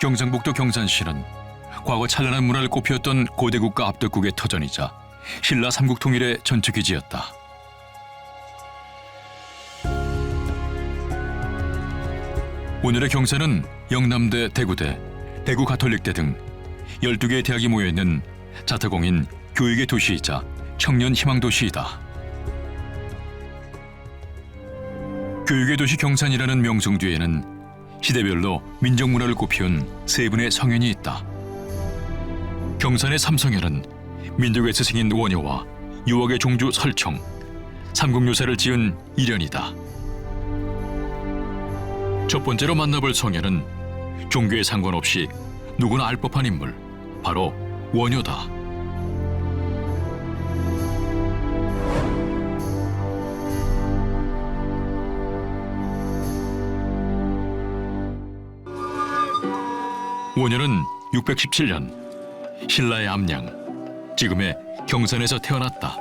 경상북도 경산시는 과거 찬란한 문화를 꽃피웠던 고대 국가 압덕국의 터전이자 신라 삼국통일의 전투기지였다. 오늘의 경산은 영남대, 대구대, 대구가톨릭대 등 12개의 대학이 모여있는 자타공인 교육의 도시이자 청년 희망도시이다. 교육의 도시 경산이라는 명성 뒤에는 시대별로 민족문화를 꽃피운 세 분의 성현이 있다. 경산의 삼성현은 민족에서 생긴 원효와 유학의 종주 설청, 삼국유사를 지은 일현이다. 첫 번째로 만나볼 성현은 종교에 상관없이 누구나 알 법한 인물, 바로 원효다. 원효는 617년 신라의 암양, 지금의 경산에서 태어났다.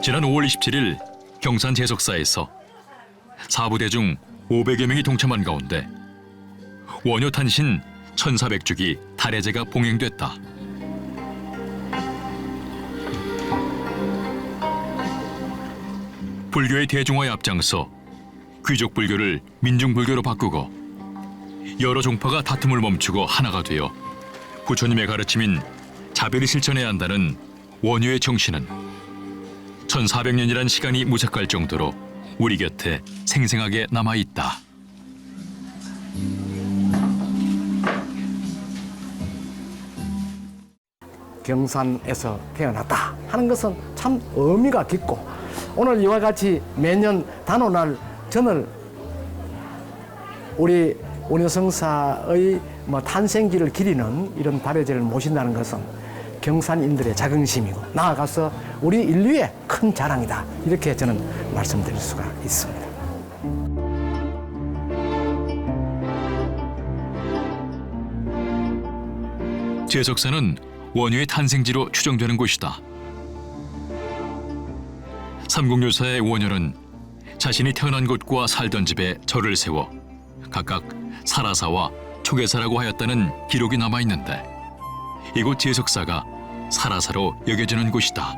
지난 5월 27일 경산 제석사에서 사부대 중 500여 명이 동참한 가운데 원효 탄신 1400주기 달해제가 봉행됐다. 불교의 대중화에 앞장서 귀족 불교를 민중 불교로 바꾸고 여러 종파가 다툼을 멈추고 하나가 되어 부처님의 가르침인 자비를 실천해야 한다는 원효의 정신은 1400년이란 시간이 무색할 정도로 우리 곁에 생생하게 남아있다. 경산에서 태어났다 하는 것은 참 의미가 깊고, 오늘 이와 같이 매년 단오날 전을 우리 원효성사의 탄생기를 기리는 이런 발해제를 모신다는 것은 경산인들의 자긍심이고 나아가서 우리 인류의 큰 자랑이다, 이렇게 저는 말씀드릴 수가 있습니다. 제석사는 원효의 탄생지로 추정되는 곳이다. 삼국유사의 원효는 자신이 태어난 곳과 살던 집에 절을 세워 각각 사라사와 초계사라고 하였다는 기록이 남아있는데, 이곳 제석사가 사라사로 여겨지는 곳이다.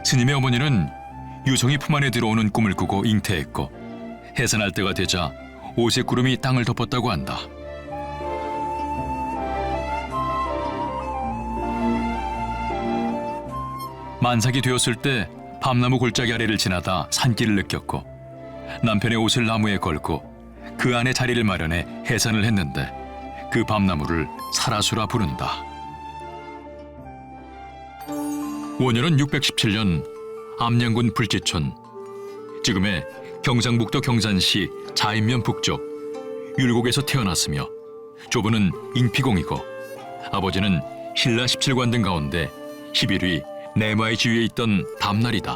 스님의 어머니는 유성이 품 안에 들어오는 꿈을 꾸고 잉태했고, 해산할 때가 되자 오색 구름이 땅을 덮었다고 한다. 만삭이 되었을 때 밤나무 골짜기 아래를 지나다 산길을 느꼈고 남편의 옷을 나무에 걸고 그 안에 자리를 마련해 해산을 했는데 그 밤나무를 사라수라 부른다. 원효는 617년 암양군 불지촌, 지금의 경상북도 경산시 자인면 북쪽 율곡에서 태어났으며 조부는 잉피공이고 아버지는 신라 17관등 가운데 11위 내마의 지위에 있던 담날이다.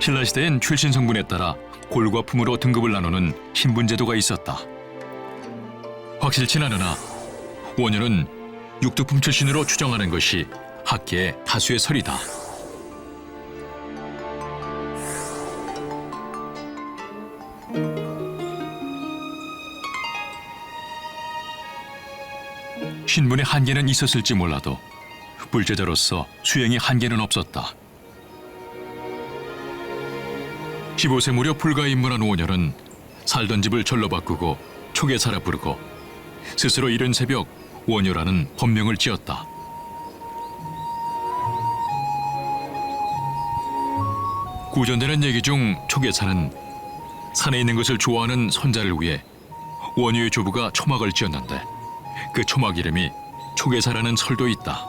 신라시대엔 출신 성분에 따라 골과 품으로 등급을 나누는 신분제도가 있었다. 확실치 않으나 원효는 육두품 출신으로 추정하는 것이 학계의 다수의 설이다. 신분의 한계는 있었을지 몰라도 불제자로서 수행의 한계는 없었다. 15세 무렵 불가에 입문한 원효는 살던 집을 절로 바꾸고 초계사라 부르고 스스로 이른 새벽 원효라는 법명을 지었다. 구전되는 얘기 중 초계사는 산에 있는 것을 좋아하는 손자를 위해 원효의 조부가 초막을 지었는데 그 초막 이름이 초계사라는 설도 있다.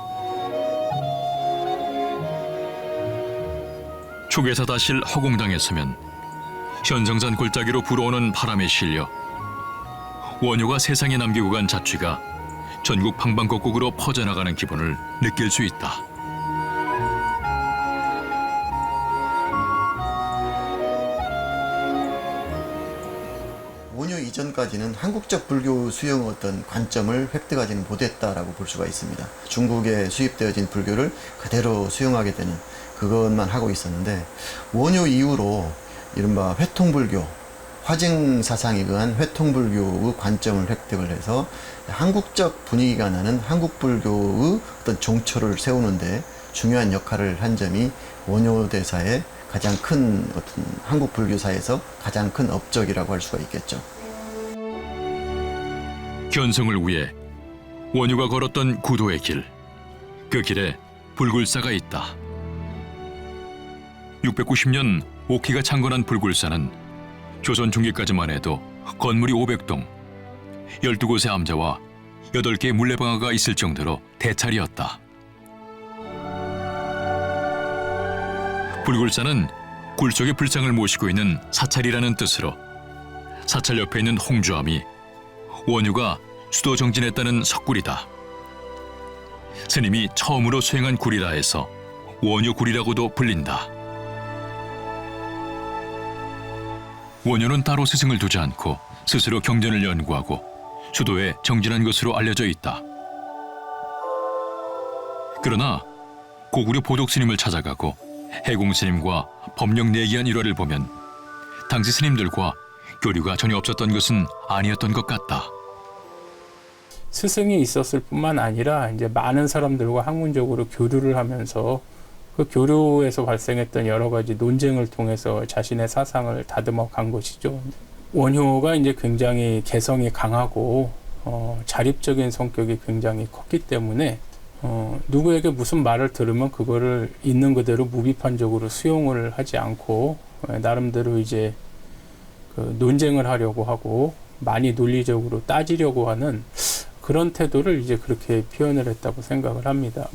초계사다실 허공당에 서면 현성산 골짜기로 불어오는 바람에 실려 원효가 세상에 남기고 간 자취가 전국 방방곡곡으로 퍼져나가는 기분을 느낄 수 있다. 원효 이전까지는 한국적 불교 수용 어떤 관점을 획득하지는 못했다라고 볼 수가 있습니다. 중국에 수입되어진 불교를 그대로 수용하게 되는 그것만 하고 있었는데 원효 이후로 이른바 회통불교, 화증 사상에 의한 회통불교의 관점을 획득을 해서 한국적 분위기가 나는 한국불교의 어떤 종초를 세우는데 중요한 역할을 한 점이 원효대사의 가장 큰 어떤 한국 불교사에서 가장 큰 업적이라고 할 수가 있겠죠. 견성을 위해 원효가 걸었던 구도의 길, 그 길에 불굴사가 있다. 690년 옥희가 창건한 불굴사는 조선 중기까지만 해도 건물이 500동, 12곳의 암자와 8개의 물레방아가 있을 정도로 대찰이었다. 불굴사는 굴 속의 불상을 모시고 있는 사찰이라는 뜻으로 사찰 옆에 있는 홍주암이 원효가 수도 정진했다는 석굴이다. 스님이 처음으로 수행한 굴이라 해서 원효굴이라고도 불린다. 원효는 따로 스승을 두지 않고 스스로 경전을 연구하고 수도에 정진한 것으로 알려져 있다. 그러나 고구려 보독 스님을 찾아가고 해공 스님과 법령 내기한 일화를 보면 당시 스님들과 교류가 전혀 없었던 것은 아니었던 것 같다. 스승이 있었을 뿐만 아니라 이제 많은 사람들과 학문적으로 교류를 하면서 그 교류에서 발생했던 여러 가지 논쟁을 통해서 자신의 사상을 다듬어 간 것이죠. 원효가 이제 굉장히 개성이 강하고 자립적인 성격이 굉장히 컸기 때문에 누구에게 무슨 말을 들으면 그거를 있는 그대로 무비판적으로 수용을 하지 않고 나름대로 이제 그 논쟁을 하려고 하고 많이 논리적으로 따지려고 하는 그런 태도를 이제 그렇게 표현을 했다고 생각을 합니다.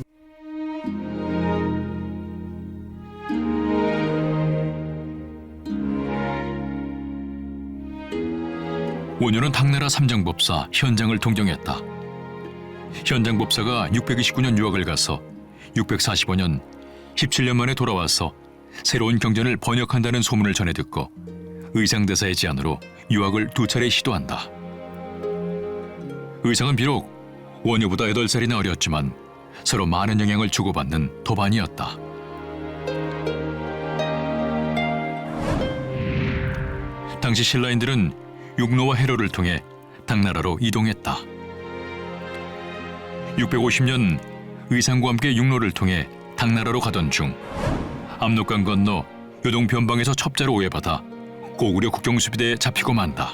원효는 당나라 삼장법사 현장을 동경했다. 현장법사가 629년 유학을 가서 645년 17년 만에 돌아와서 새로운 경전을 번역한다는 소문을 전해 듣고 의상대사의 제안으로 유학을 2차례 시도한다. 의상은 비록 원효보다 8살이나 어렸지만 서로 많은 영향을 주고받는 도반이었다. 당시 신라인들은 육로와 해로를 통해 당나라로 이동했다. 650년 의상과 함께 육로를 통해 당나라로 가던 중 압록강 건너 요동 변방에서 첩자로 오해받아 고구려 국경수비대에 잡히고 만다.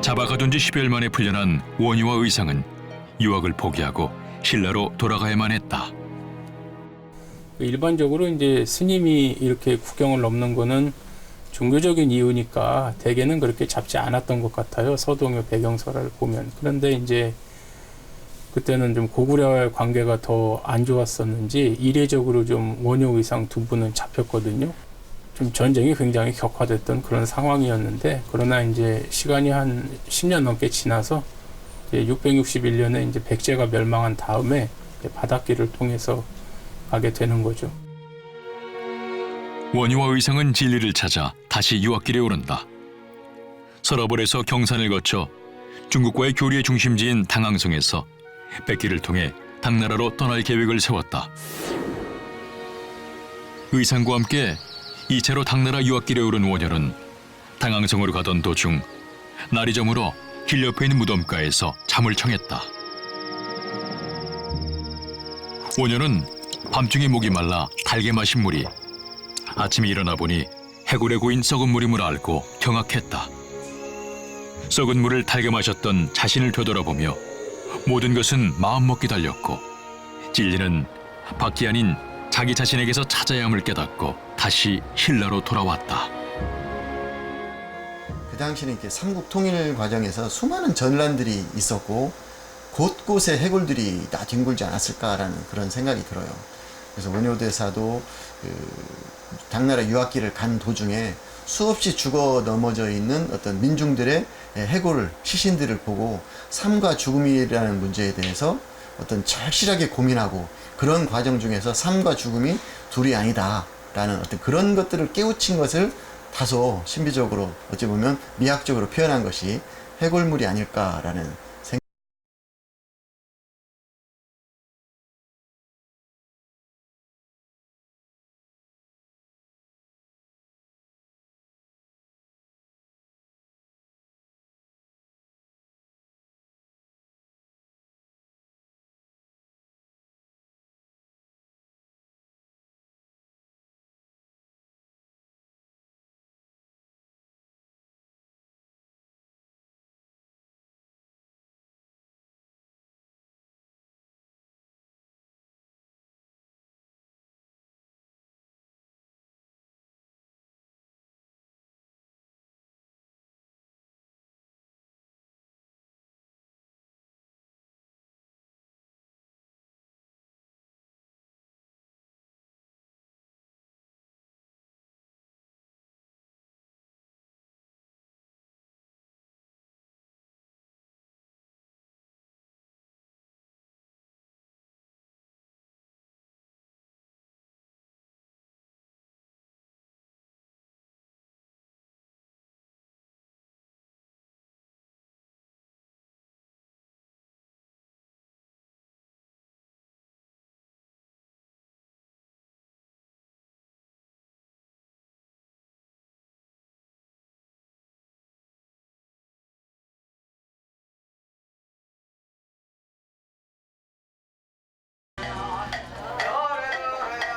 잡아가둔 지 10여일 만에 풀려난 원효와 의상은 유학을 포기하고 신라로 돌아가야만 했다. 일반적으로 이제 스님이 이렇게 국경을 넘는 거는 종교적인 이유니까 대개는 그렇게 잡지 않았던 것 같아요. 서동요 배경설을 보면. 그런데 이제 그때는 좀 고구려와의 관계가 더 안 좋았었는지 이례적으로 좀 원효 의상 2분은 잡혔거든요. 좀 전쟁이 굉장히 격화됐던 그런 상황이었는데 그러나 이제 시간이 한 10년 넘게 지나서 이제 661년에 이제 백제가 멸망한 다음에 바닷길을 통해서 가게 되는 거죠. 원효와 의상은 진리를 찾아 다시 유학길에 오른다. 서라벌에서 경산을 거쳐 중국과의 교류의 중심지인 당항성에서 백기를 통해 당나라로 떠날 계획을 세웠다. 의상과 함께 2차로 당나라 유학길에 오른 원효는 당항성으로 가던 도중 날이 저물어 길 옆에 있는 무덤가에서 잠을 청했다. 원효는 밤중에 목이 말라 달게 마신 물이 아침에 일어나 보니 해골에 고인 썩은 물임을 알고 경악했다. 썩은 물을 달게 마셨던 자신을 되돌아보며 모든 것은 마음먹기 달렸고 진리는 밖이 아닌 자기 자신에게서 찾아야 함을 깨닫고 다시 신라로 돌아왔다. 그 당시는 이렇게 삼국 통일 과정에서 수많은 전란들이 있었고 곳곳에 해골들이 다 뒹굴지 않았을까라는 그런 생각이 들어요. 그래서 원효대사도 당나라 유학길을 간 도중에 수없이 죽어 넘어져 있는 어떤 민중들의 해골, 시신들을 보고 삶과 죽음이라는 문제에 대해서 어떤 절실하게 고민하고 그런 과정 중에서 삶과 죽음이 둘이 아니다라는 어떤 그런 것들을 깨우친 것을 다소 신비적으로 어찌 보면 미학적으로 표현한 것이 해골물이 아닐까라는 생각.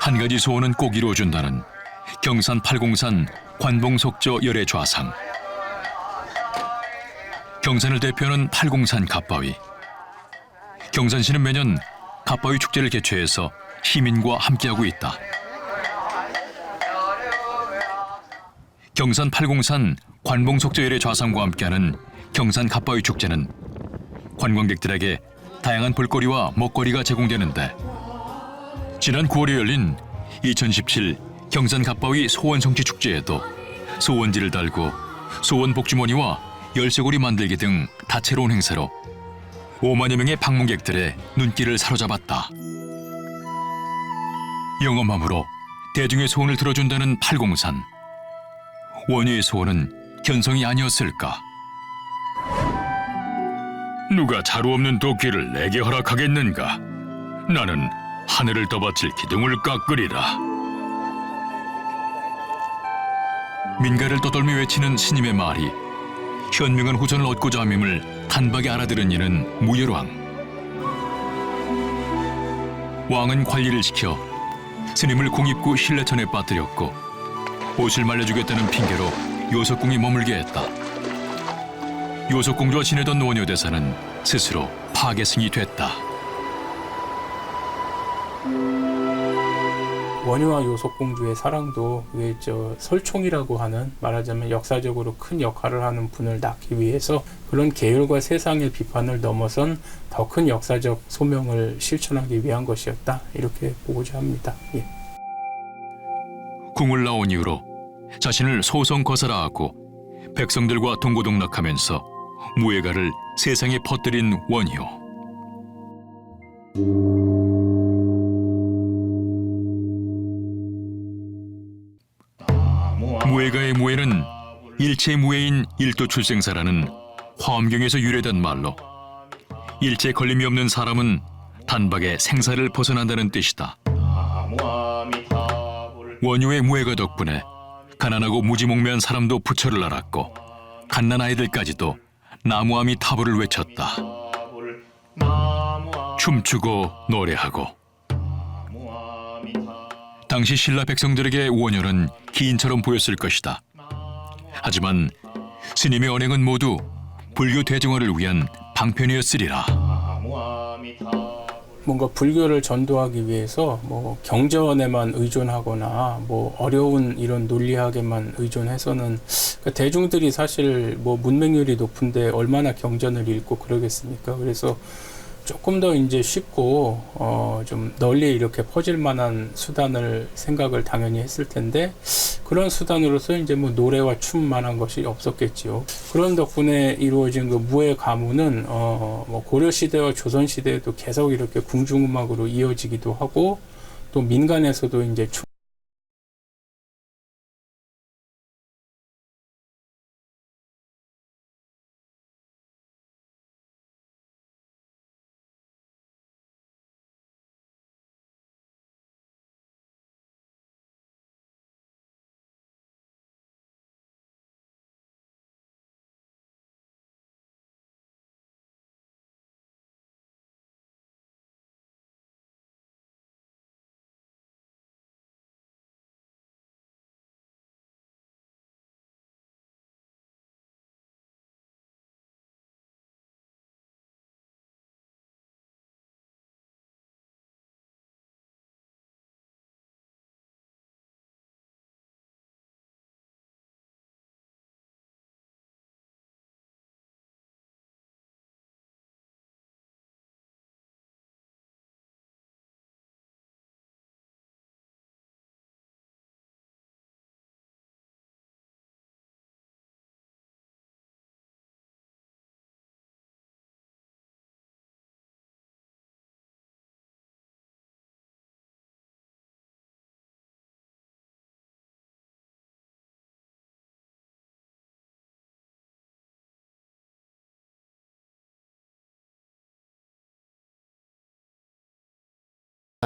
한 가지 소원은 꼭 이루어준다는 경산 팔공산 관봉속저 열애 좌상. 경산을 대표하는 팔공산 갓바위. 경산시는 매년 갓바위 축제를 개최해서 시민과 함께하고 있다. 경산 팔공산 관봉속저 열애 좌상과 함께하는 경산 갓바위 축제는 관광객들에게 다양한 볼거리와 먹거리가 제공되는데, 지난 9월에 열린 2017 경산 갓바위 소원성취 축제에도 소원지를 달고 소원복주머니와 열쇠고리 만들기 등 다채로운 행사로 5만여 명의 방문객들의 눈길을 사로잡았다. 영험함으로 대중의 소원을 들어준다는 팔공산. 원효의 소원은 견성이 아니었을까? 누가 자루 없는 도끼를 내게 허락하겠는가? 나는 하늘을 떠받칠 기둥을 깎으리라. 민가를 떠돌며 외치는 스님의 말이 현명한 후손을 얻고자 함임을 단박에 알아들은 이는 무열왕. 왕은 관리를 시켜 스님을 공입구 신라천에 빠뜨렸고 옷을 말려주겠다는 핑계로 요석궁에 머물게 했다. 요석공주와 지내던 원효대사는 스스로 파괴승이 됐다. 원효와 요석공주의 사랑도 그게 설총이라고 하는, 말하자면 역사적으로 큰 역할을 하는 분을 낳기 위해서 그런 계율과 세상의 비판을 넘어선 더 큰 역사적 소명을 실천하기 위한 것이었다, 이렇게 보고자 합니다. 예. 궁을 나온 이후로 자신을 소성거사라하고 백성들과 동고동락하면서 무예가를 세상에 퍼뜨린 원효. 무예가의 무예는 일체 무예인 일도출생사라는 화엄경에서 유래된 말로, 일체 걸림이 없는 사람은 단박에 생사를 벗어난다는 뜻이다. 원효의 무예가 덕분에 가난하고 무지몽매한 사람도 부처를 알았고 갓난 아이들까지도 나무아미타불을 외쳤다. 춤추고 노래하고. 당시 신라 백성들에게 원효는 기인처럼 보였을 것이다. 하지만 스님의 언행은 모두 불교 대중화를 위한 방편이었으리라. 뭔가 불교를 전도하기 위해서 경전에만 의존하거나 어려운 이런 논리학에만 의존해서는, 그러니까 대중들이 사실 문맹률이 높은데 얼마나 경전을 읽고 그러겠습니까? 그래서 조금 더 이제 쉽고 좀 널리 이렇게 퍼질 만한 수단을 생각을 당연히 했을 텐데, 그런 수단으로서 이제 노래와 춤만한 것이 없었겠지요. 그런 덕분에 이루어진 그 무예 가문은 고려 시대와 조선 시대에도 계속 이렇게 궁중음악으로 이어지기도 하고, 또 민간에서도 이제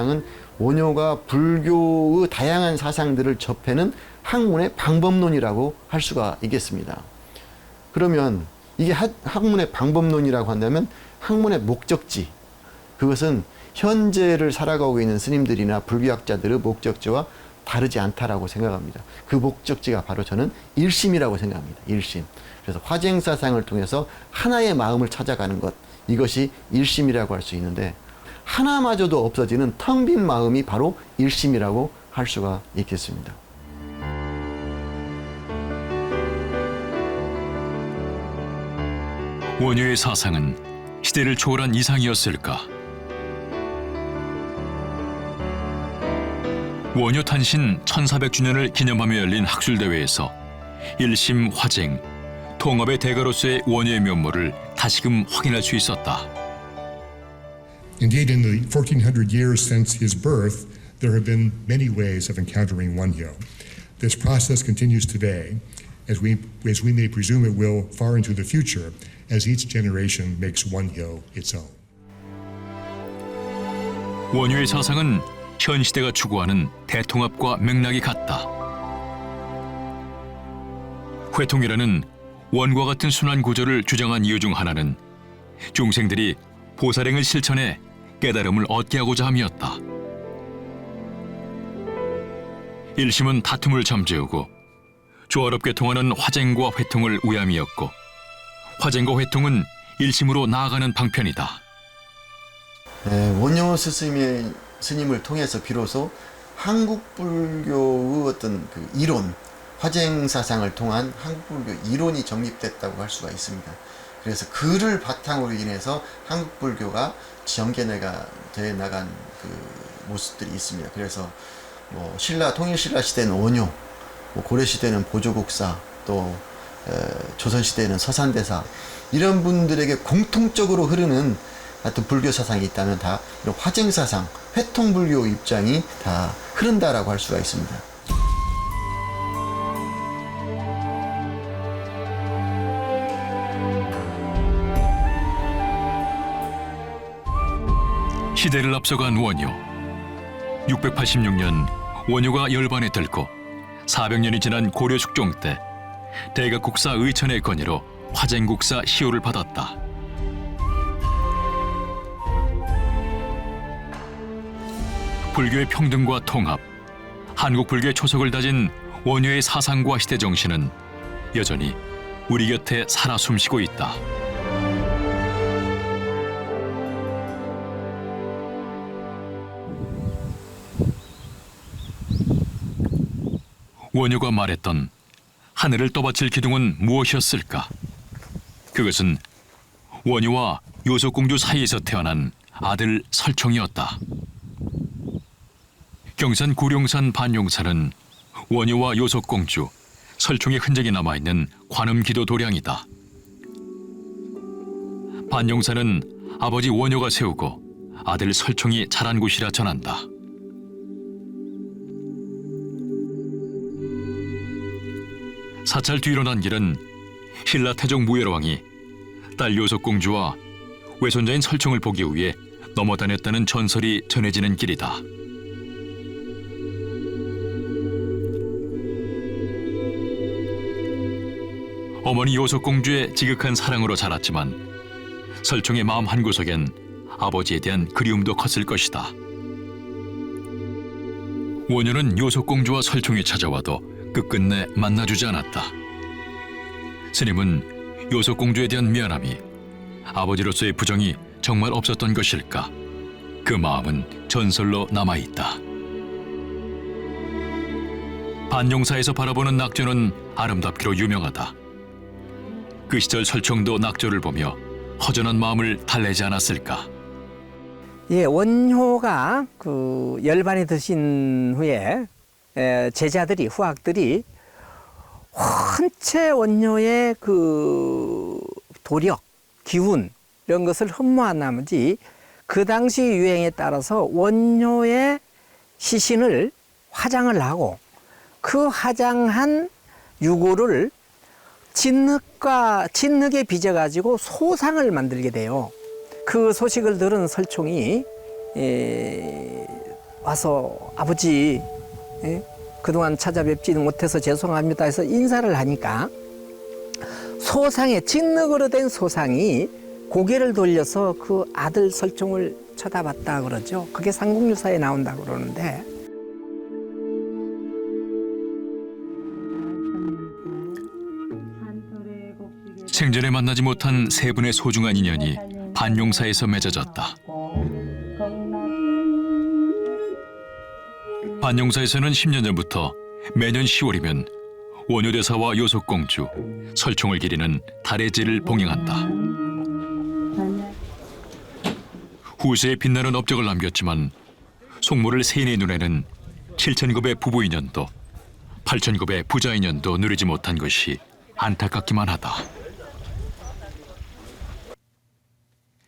은 원효가 불교의 다양한 사상들을 접해는 학문의 방법론이라고 할 수가 있겠습니다. 그러면 이게 학문의 방법론이라고 한다면 학문의 목적지, 그것은 현재를 살아가고 있는 스님들이나 불교학자들의 목적지와 다르지 않다라고 생각합니다. 그 목적지가 바로 저는 일심이라고 생각합니다. 일심. 그래서 화쟁사상을 통해서 하나의 마음을 찾아가는 것, 이것이 일심이라고 할 수 있는데, 하나마저도 없어지는 텅 빈 마음이 바로 일심이라고 할 수가 있겠습니다. 원효의 사상은 시대를 초월한 이상이었을까? 원효 탄신 1400주년을 기념하며 열린 학술대회에서 일심, 화쟁, 통합의 대가로서의 원효의 면모를 다시금 확인할 수 있었다. Indeed, in the 1400 years since his birth, there have been many ways of encountering Wonhyo. This process continues today, as we may presume it will far into the future, as each generation makes Wonhyo its own. 원효의 사상은 현 시대가 추구하는 대통합과 맥락이 같다. 회통이라는 원과 같은 순환 구조를 주장한 이유 중 하나는 중생들이 보살행을 실천해 깨달음을 얻게 하고자 함이었다. 일심은 다툼을 잠재우고 조화롭게 통하는 화쟁과 회통을 우야미였고, 화쟁과 회통은 일심으로 나아가는 방편이다. 원효 스님을 통해서 비로소 한국 불교의 어떤 그 이론, 화쟁사상을 통한 한국 불교 이론이 정립됐다고 할 수가 있습니다. 그래서 그를 바탕으로 인해서 한국 불교가 정견회가 돼 나간 그 모습들이 있습니다. 그래서 뭐 통일신라 시대는 원효, 고려 시대는 보조국사, 또 조선 시대에는 서산대사, 이런 분들에게 공통적으로 흐르는 하여튼 불교 사상이 있다면 다 이런 화쟁사상, 회통불교 입장이 다 흐른다라고 할 수가 있습니다. 시대를 앞서간 원효. 686년 원효가 열반에 들고 400년이 지난 고려 숙종 때 대각국사 의천의 건의로 화쟁국사 시호를 받았다. 불교의 평등과 통합, 한국 불교의 초석을 다진 원효의 사상과 시대 정신은 여전히 우리 곁에 살아 숨쉬고 있다. 원효가 말했던 하늘을 떠받칠 기둥은 무엇이었을까? 그것은 원효와 요속공주 사이에서 태어난 아들 설총이었다. 경산 구룡산 반용산은 원효와 요속공주, 설총의 흔적이 남아있는 관음기도 도량이다. 반용산은 아버지 원효가 세우고 아들 설총이 자란 곳이라 전한다. 사찰 뒤로 난 길은 신라 태종 무열왕이 딸 요속공주와 외손자인 설총을 보기 위해 넘어 다녔다는 전설이 전해지는 길이다. 어머니 요속공주의 지극한 사랑으로 자랐지만 설총의 마음 한구석엔 아버지에 대한 그리움도 컸을 것이다. 원효는 요속공주와 설총이 찾아와도 끝끝내 만나주지 않았다. 스님은 요속공주에 대한 미안함이 아버지로서의 부정이 정말 없었던 것일까? 그 마음은 전설로 남아있다. 반용사에서 바라보는 낙조는 아름답기로 유명하다. 그 시절 설총도 낙조를 보며 허전한 마음을 달래지 않았을까? 예, 원효가 그 열반에 드신 후에 제자들이, 후학들이 헌체 원효의 그 도력, 기운 이런 것을 흠모한 나머지 그 당시 유행에 따라서 원효의 시신을 화장을 하고 그 화장한 유골을 진흙에 빚어가지고 소상을 만들게 돼요. 그 소식을 들은 설총이 와서 아버지, 예? 그동안 찾아뵙지는 못해서 죄송합니다 해서 인사를 하니까 소상에 진흙으로 된 소상이 고개를 돌려서 그 아들 설총을 쳐다봤다 그러죠. 그게 삼국유사에 나온다 그러는데 생전에 만나지 못한 세 분의 소중한 인연이 반용사에서 맺어졌다. 반용사에서는 10년 전부터 매년 10월이면 원효대사와 요속공주, 설총을 기리는 달해제를 봉행한다. 후세에 빛나는 업적을 남겼지만 속모를 세인의 눈에는 7,000급의 부부 인연도 8,000급의 부자 인연도 누리지 못한 것이 안타깝기만 하다.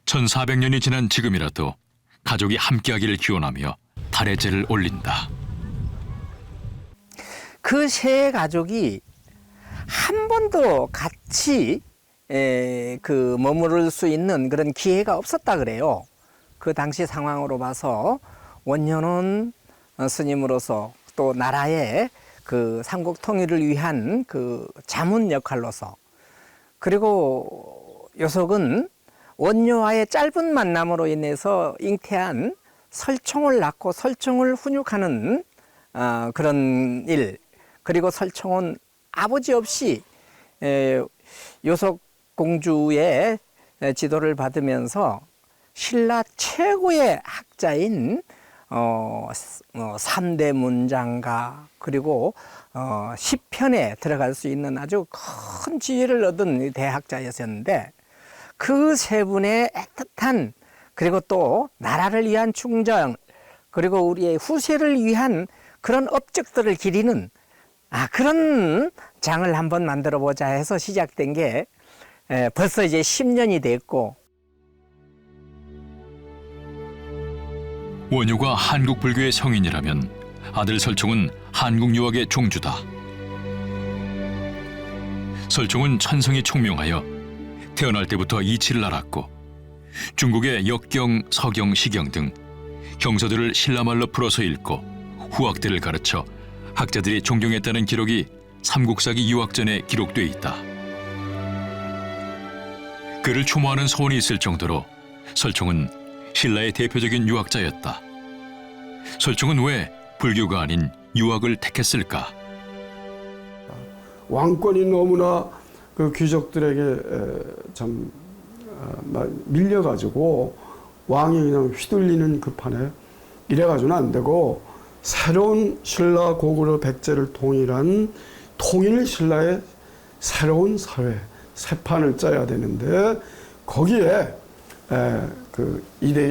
1400년이 지난 지금이라도 가족이 함께하기를 기원하며 달해제를 올린다. 그 세 가족이 한 번도 같이 머무를 수 있는 그런 기회가 없었다 그래요. 그 당시 상황으로 봐서 원효는 스님으로서 또 나라의 그 삼국 통일을 위한 그 자문 역할로서, 그리고 요속은 원효와의 짧은 만남으로 인해서 잉태한 설총을 낳고 설총을 훈육하는 그런 일, 그리고 설총은 아버지 없이 요속 공주의 지도를 받으면서 신라 최고의 학자인 3대 문장가, 그리고 시편에 들어갈 수 있는 아주 큰 지혜를 얻은 대학자였었는데, 그 세 분의 애틋한, 그리고 또 나라를 위한 충정, 그리고 우리의 후세를 위한 그런 업적들을 기리는 그런 장을 한번 만들어 보자 해서 시작된 게 벌써 이제 10년이 됐고, 원효가 한국 불교의 성인이라면 아들 설총은 한국 유학의 종주다. 설총은 천성이 총명하여 태어날 때부터 이치를 알았고 중국의 역경, 서경, 시경 등 경서들을 신라말로 풀어서 읽고 후학들을 가르쳐 학자들이 존경했다는 기록이 삼국사기 유학전에 기록돼 있다. 그를 추모하는 소원이 있을 정도로 설총은 신라의 대표적인 유학자였다. 설총은 왜 불교가 아닌 유학을 택했을까? 왕권이 너무나 그 귀족들에게 참 밀려가지고 왕이 그냥 휘둘리는 그 판에 이래가지고는 안 되고, 새로운 신라 고구려 백제를 통일한 통일 신라의 새로운 사회, 새 판을 짜야 되는데, 거기에 그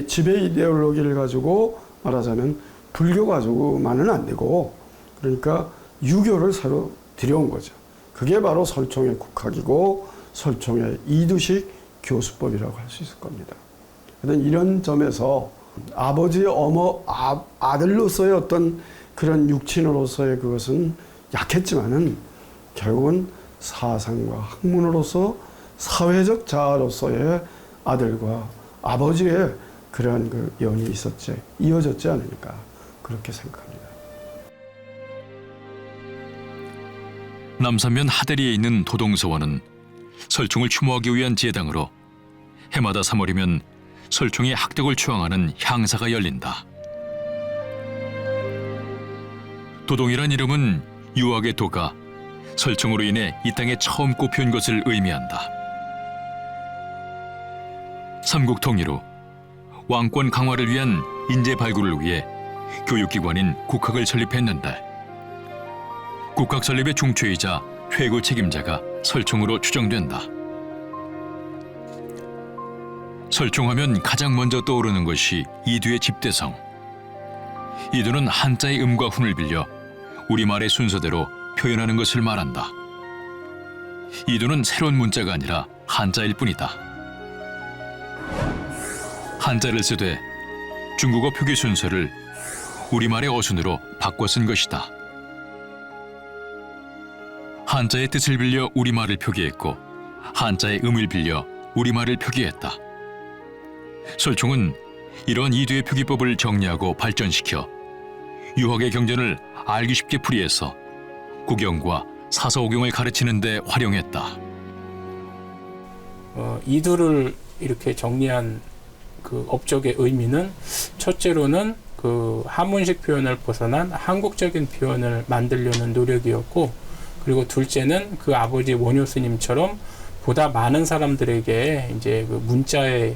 지배 이데올로기를 가지고 말하자면 불교 가지고만은 안 되고, 그러니까 유교를 새로 들여온 거죠. 그게 바로 설총의 국학이고 설총의 이두식 교수법이라고 할 수 있을 겁니다. 이런 점에서 아버지, 아들로서의 어떤 그런 육친으로서의 그것은 약했지만은 결국은 사상과 학문으로서 사회적 자아로서의 아들과 아버지의 그러한 그 연이 이어졌지 않으니까 그렇게 생각합니다. 남산면 하대리에 있는 도동서원은 설총을 추모하기 위한 제당으로 해마다 3월이면 설총의 학덕을 추앙하는 향사가 열린다. 도동이란 이름은 유학의 도가 설총으로 인해 이 땅에 처음 꽃피운 것을 의미한다. 삼국 통일 후 왕권 강화를 위한 인재 발굴을 위해 교육기관인 국학을 설립했는데, 국학 설립의 중추이자 최고 책임자가 설총으로 추정된다. 설총하면 가장 먼저 떠오르는 것이 이두의 집대성. 이두는 한자의 음과 훈을 빌려 우리말의 순서대로 표현하는 것을 말한다. 이두는 새로운 문자가 아니라 한자일 뿐이다. 한자를 쓰되 중국어 표기 순서를 우리말의 어순으로 바꿔 쓴 것이다. 한자의 뜻을 빌려 우리말을 표기했고 한자의 음을 빌려 우리말을 표기했다. 설총은 이런 이두의 표기법을 정리하고 발전시켜 유학의 경전을 알기 쉽게 풀이해서 국영과 사서오경을 가르치는 데 활용했다. 이두를 이렇게 정리한 그 업적의 의미는 첫째로는 그 한문식 표현을 벗어난 한국적인 표현을 만들려는 노력이었고, 그리고 둘째는 그 아버지 원효 스님처럼 보다 많은 사람들에게 이제 그 문자의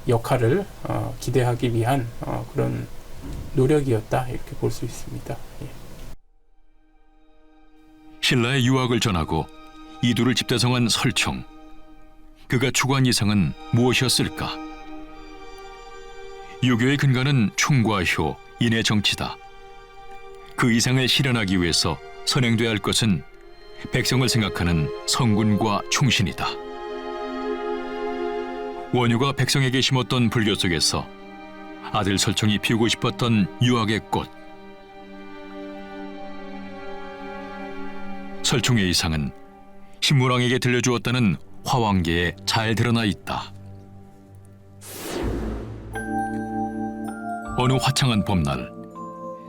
역할을 기대하기 위한 그런 노력이었다, 이렇게 볼 수 있습니다. 예. 신라의 유학을 전하고 이두를 집대성한 설총. 그가 추구한 이상은 무엇이었을까? 유교의 근간은 충과 효, 인의 정치다. 그 이상을 실현하기 위해서 선행돼야 할 것은 백성을 생각하는 성군과 충신이다. 원효가 백성에게 심었던 불교 속에서 아들 설총이 피우고 싶었던 유학의 꽃. 설총의 이상은 신무랑에게 들려주었다는 화왕계에 잘 드러나 있다. 어느 화창한 봄날,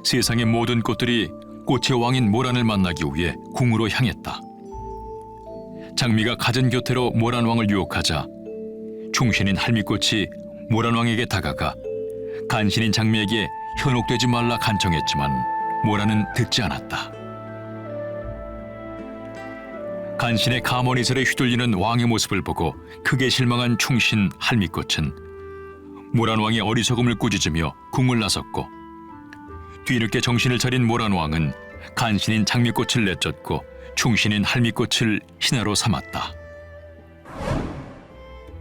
세상의 모든 꽃들이 꽃의 왕인 모란을 만나기 위해 궁으로 향했다. 장미가 갖은 곁으로 모란왕을 유혹하자 충신인 할미꽃이 모란왕에게 다가가 간신인 장미에게 현혹되지 말라 간청했지만 모란은 듣지 않았다. 간신의 가머니설에 휘둘리는 왕의 모습을 보고 크게 실망한 충신 할미꽃은 모란왕의 어리석음을 꾸짖으며 궁을 나섰고, 뒤늦게 정신을 차린 모란왕은 간신인 장미꽃을 내쫓고 충신인 할미꽃을 신하로 삼았다.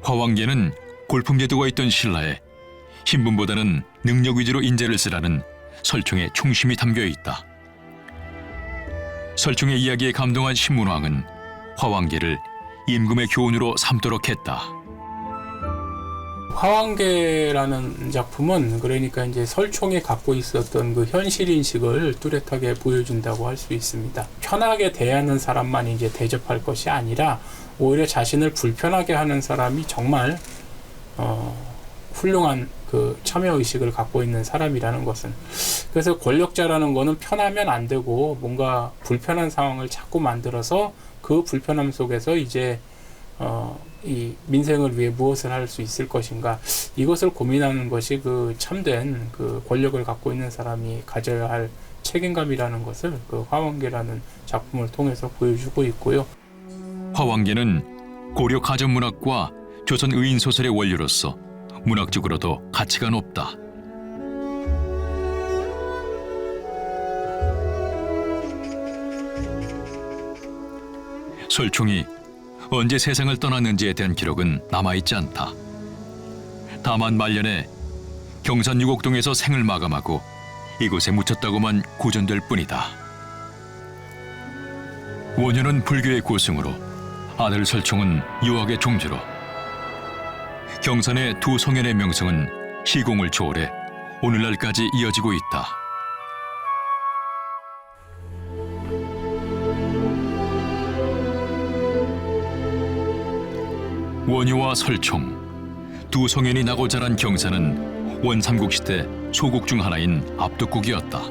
화왕계는 골품제도가 있던 신라에 신분보다는 능력 위주로 인재를 쓰라는 설총의 충심이 담겨 있다. 설총의 이야기에 감동한 신문왕은 화왕계를 임금의 교훈으로 삼도록 했다. 화왕계라는 작품은 그러니까 이제 설총이 갖고 있었던 그 현실 인식을 뚜렷하게 보여준다고 할 수 있습니다. 편하게 대하는 사람만 이제 대접할 것이 아니라 오히려 자신을 불편하게 하는 사람이 정말 훌륭한 그 참여 의식을 갖고 있는 사람이라는 것은, 그래서 권력자라는 거는 편하면 안 되고 뭔가 불편한 상황을 자꾸 만들어서 그 불편함 속에서 이제 이 민생을 위해 무엇을 할 수 있을 것인가, 이것을 고민하는 것이 그 참된 그 권력을 갖고 있는 사람이 가져야 할 책임감이라는 것을 그 화왕계라는 작품을 통해서 보여주고 있고요. 화왕계는 고려 가전문학과 조선 의인 소설의 원류로서 문학적으로도 가치가 높다. 설총이 언제 세상을 떠났는지에 대한 기록은 남아있지 않다. 다만 말년에 경산 유곡동에서 생을 마감하고 이곳에 묻혔다고만 고전될 뿐이다. 원효는 불교의 고승으로, 아들 설총은 유학의 종주로, 경산의 두 성현의 명성은 시공을 초월해 오늘날까지 이어지고 있다. 원효와 설총, 두 성현이 나고 자란 경산은 원삼국시대 소국 중 하나인 압독국이었다.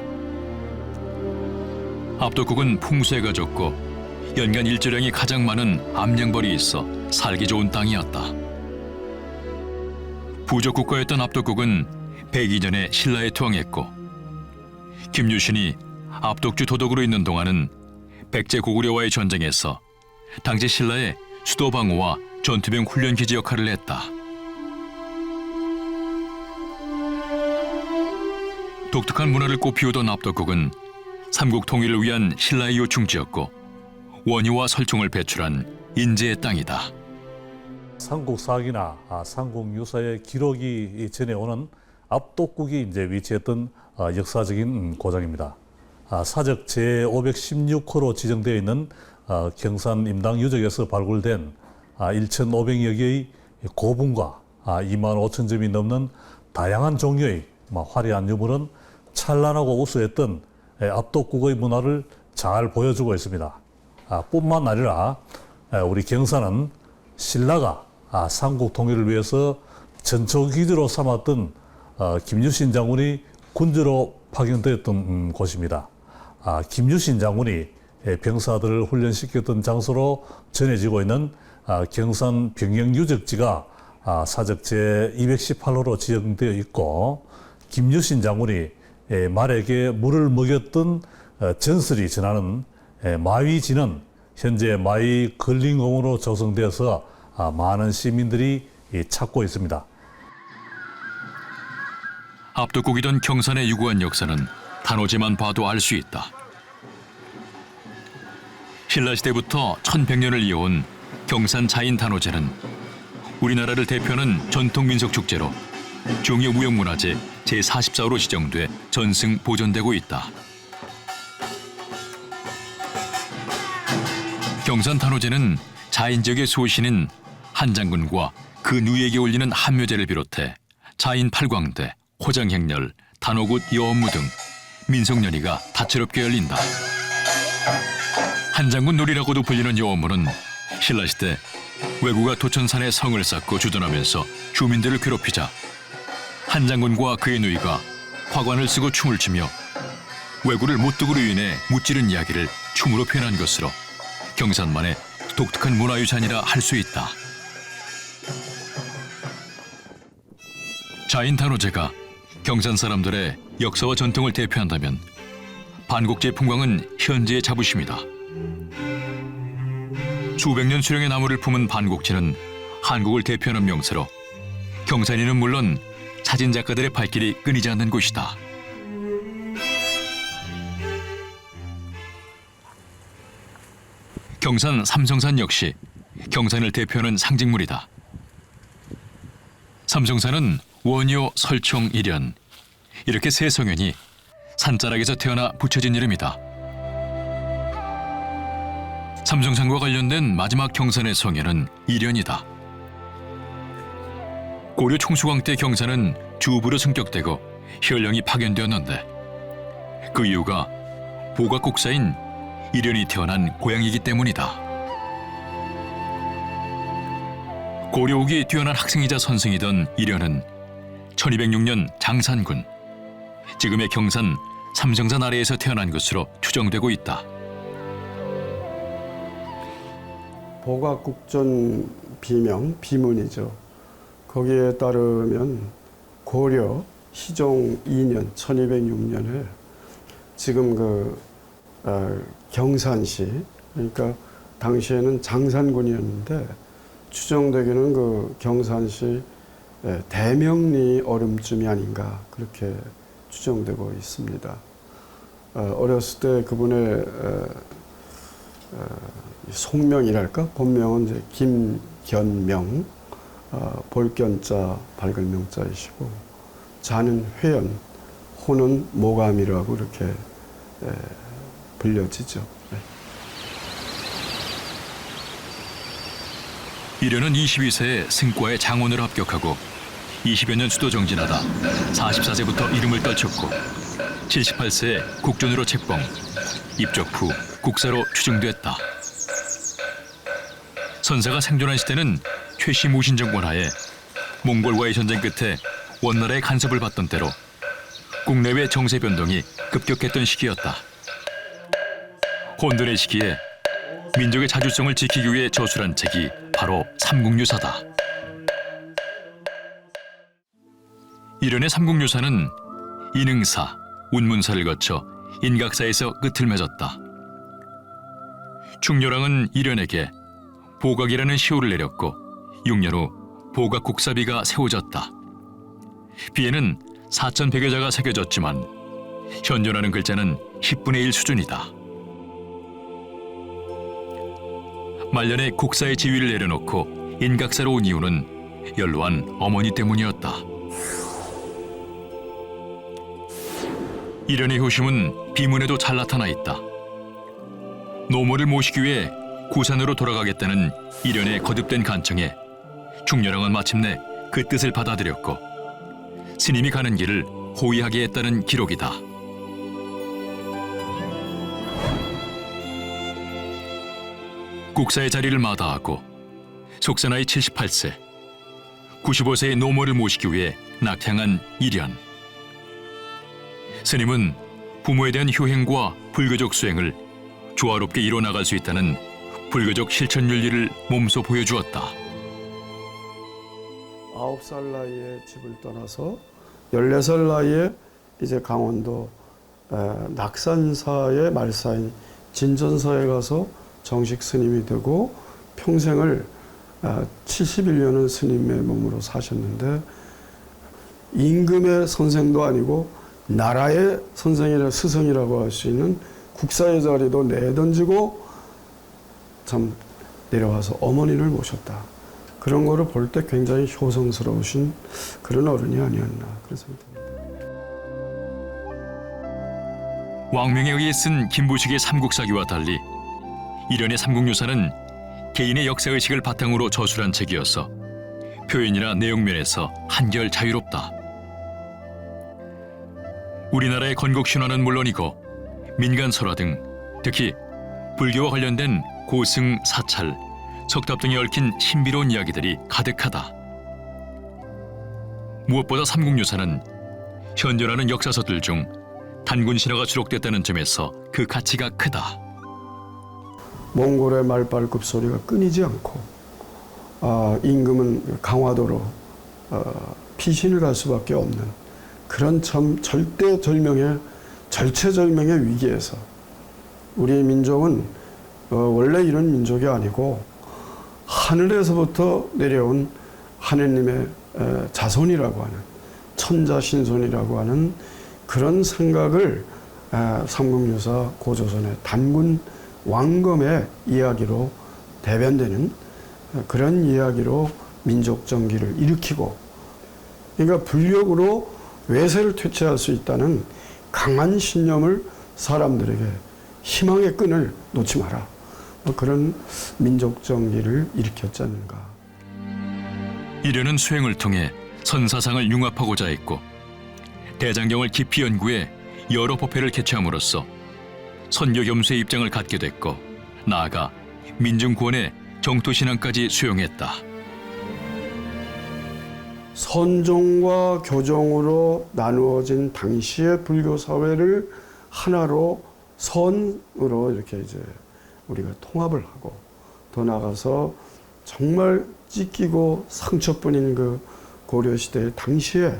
압독국은 풍수해가 좋고 연간 일조량이 가장 많은 암양벌이 있어 살기 좋은 땅이었다. 부족국가였던 압독국은 102년에 신라에 투항했고, 김유신이 압독주 도독으로 있는 동안은 백제 고구려와의 전쟁에서 당시 신라의 수도 방어와 전투병 훈련 기지 역할을 했다. 독특한 문화를 꽃피우던 압독국은 삼국 통일을 위한 신라의 요충지였고, 원효와 설총을 배출한 인재의 땅이다. 삼국사기나 삼국유사의 기록이 전해오는 압독국이 이제 위치했던 역사적인 고장입니다. 사적 제516호로 지정되어 있는 경산 임당 유적에서 발굴된 1,500여 개의 고분과 2만 5천 점이 넘는 다양한 종류의 화려한 유물은 찬란하고 우수했던 압독국의 문화를 잘 보여주고 있습니다. 뿐만 아니라 우리 경산은 신라가 삼국 통일을 위해서 전초기지로 삼았던 김유신 장군이 군주로 파견되었던 곳입니다. 김유신 장군이 병사들을 훈련시켰던 장소로 전해지고 있는 경산 병영유적지가 사적 제218호로 지정되어 있고, 김유신 장군이 말에게 물을 먹였던 전설이 전하는 마위지는 현재 마위 근린공원으로 조성되어서 많은 시민들이 찾고 있습니다. 압도국이던 경산의 유구한 역사는 단오제만 봐도 알 수 있다. 신라시대부터 1100년을 이어온 경산 자인 단오제는 우리나라를 대표하는 전통 민속 축제로 중요무형문화재 제44호로 지정돼 전승 보존되고 있다. 경산 단오제는 자인 지역의 소신인 한장군과 그 누이에게 올리는 한묘제를 비롯해 자인 팔광대, 호장행렬, 단오굿 여업무 등 민속연희가 다채롭게 열린다. 한장군 놀이라고도 불리는 여업무는 신라시대 왜구가 도천산에 성을 쌓고 주둔하면서 주민들을 괴롭히자 한장군과 그의 누이가 화관을 쓰고 춤을 추며 왜구를 못득으로 인해 무찌른 이야기를 춤으로 표현한 것으로 경산만의 독특한 문화유산이라 할 수 있다. 자인 단오제가 경산 사람들의 역사와 전통을 대표한다면 반곡제 풍광은 현지의 자부심이다. 수백 년 수령의 나무를 품은 반곡제는 한국을 대표하는 명사로 경산이는 물론 사진작가들의 발길이 끊이지 않는 곳이다. 경산 삼성산 역시 경산을 대표하는 상징물이다. 삼성산은 원효, 설총, 일현 이렇게 세 성현이 산자락에서 태어나 붙여진 이름이다. 삼성산과 관련된 마지막 경산의 성현은 일현이다. 고려 총수광 때 경산은 주부로 승격되고 혈령이 파견되었는데 그 이유가 보각국사인 일현이 태어난 고향이기 때문이다. 고려 후기 뛰어난 학생이자 선생이던 일현은 1206년 장산군, 지금의 경산 삼성산 아래에서 태어난 것으로 추정되고 있다. 보각국전 비명, 비문이죠. 거기에 따르면 고려 희종 2년 1206년에 지금 경산시, 그러니까 당시에는 장산군이었는데 추정되기는 그 경산시 대명리 얼음쯤이 아닌가 그렇게 추정되고 있습니다. 어렸을 때 그분의 속명이랄까 본명은 이제 김견명, 볼견자 밝은 명자이시고 자는 회연, 호는 모감이라고 이렇게 불려지죠. 일현은 22세에 승과의 장원을 합격하고 20여 년 수도 정진하다 44세부터 이름을 떨쳤고 78세에 국전으로 책봉, 입적 후 국사로 추증됐다. 선사가 생존한 시대는 최씨 무신 정권 하에 몽골과의 전쟁 끝에 원나라의 간섭을 받던 때로 국내외 정세 변동이 급격했던 시기였다. 혼돈의 시기에 민족의 자주성을 지키기 위해 저술한 책이 바로 삼국유사다. 일현의 삼국유사는 인흥사, 운문사를 거쳐 인각사에서 끝을 맺었다. 충렬왕은 일현에게 보각이라는 시호를 내렸고 6년 후 보각국사비가 세워졌다. 비에는 4,100여 자가 새겨졌지만 현존하는 글자는 10분의 1 수준이다. 말년에 국사의 지위를 내려놓고 인각사로 온 이유는 연로한 어머니 때문이었다. 일현의 효심은 비문에도 잘 나타나 있다. 노모를 모시기 위해 구산으로 돌아가겠다는 일현의 거듭된 간청에 충렬왕은 마침내 그 뜻을 받아들였고 스님이 가는 길을 호위하게 했다는 기록이다. 국사의 자리를 마다하고 속사 나이 78세, 95세의 노모를 모시기 위해 낙향한 일현. 스님은 부모에 대한 효행과 불교적 수행을 조화롭게 이뤄나갈 수 있다는 불교적 실천 윤리를 몸소 보여주었다. 9살 나이에 집을 떠나서 14살 나이에 이제 강원도 낙산사의 말사인 진전사에 가서 정식 스님이 되고 평생을 71년은 스님의 몸으로 사셨는데 임금의 선생도 아니고 나라의 선생이라 스승이라고 할 수 있는 국사의 자리도 내던지고 참 내려와서 어머니를 모셨다. 그런 거를 볼 때 굉장히 효성스러우신 그런 어른이 아니었나 그런 생각이 듭니다. 왕명에 의해 쓴 김부식의 삼국사기와 달리 일연의 삼국유사는 개인의 역사의식을 바탕으로 저술한 책이어서 표현이나 내용면에서 한결 자유롭다. 우리나라의 건국신화는 물론이고 민간 설화 등 특히 불교와 관련된 고승, 사찰, 석답 등에 얽힌 신비로운 이야기들이 가득하다. 무엇보다 삼국유사는 현존하는 역사서들 중 단군신화가 수록됐다는 점에서 그 가치가 크다. 몽골의 말발굽 소리가 끊이지 않고 임금은 강화도로 피신을 갈 수밖에 없는 그런 참 절체절명의 위기에서 우리 민족은 원래 이런 민족이 아니고 하늘에서부터 내려온 하느님의 자손이라고 하는 천자신손이라고 하는 그런 생각을 삼국유사 고조선의 단군 왕검의 이야기로 대변되는 그런 이야기로 민족 정기를 일으키고 그러니까 불력으로 외세를 퇴치할 수 있다는 강한 신념을 사람들에게 희망의 끈을 놓지 마라. 그런 민족 정기를 일으켰지 않는가. 이르는 수행을 통해 선사상을 융합하고자 했고 대장경을 깊이 연구해 여러 법회를 개최함으로써 선교 겸수의 입장을 갖게 됐고 나아가 민중구원의 정토신앙까지 수용했다. 선종과 교종으로 나누어진 당시의 불교 사회를 하나로 선으로 이렇게 이제 우리가 통합을 하고 더 나아가서 정말 찢기고 상처뿐인 그 고려시대 당시에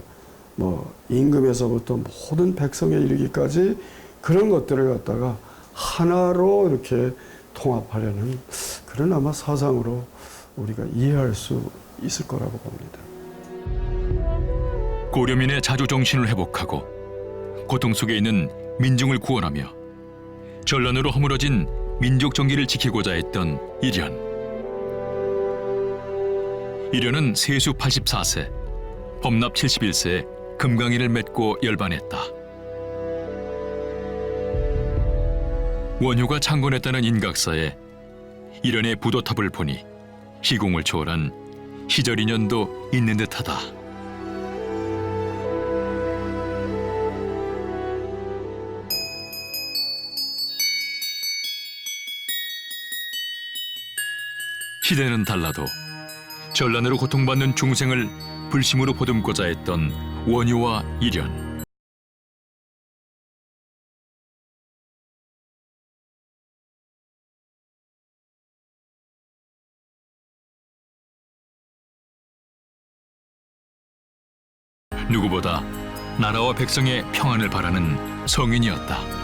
임금에서부터 모든 백성에 이르기까지 그런 것들을 갖다가 하나로 이렇게 통합하려는 그런 아마 사상으로 우리가 이해할 수 있을 거라고 봅니다. 고려민의 자주 정신을 회복하고 고통 속에 있는 민중을 구원하며 전란으로 허물어진 민족 정기를 지키고자 했던 일연. 일연은 세수 84세, 법납 71세에 금강이를 맺고 열반했다. 원효가 창건했다는 인각사에 일연의 부도탑을 보니 시공을 초월한 시절 인연도 있는 듯하다. 시대는 달라도 전란으로 고통받는 중생을 불심으로 보듬고자 했던 원효와 일연. 누구보다 나라와 백성의 평안을 바라는 성인이었다.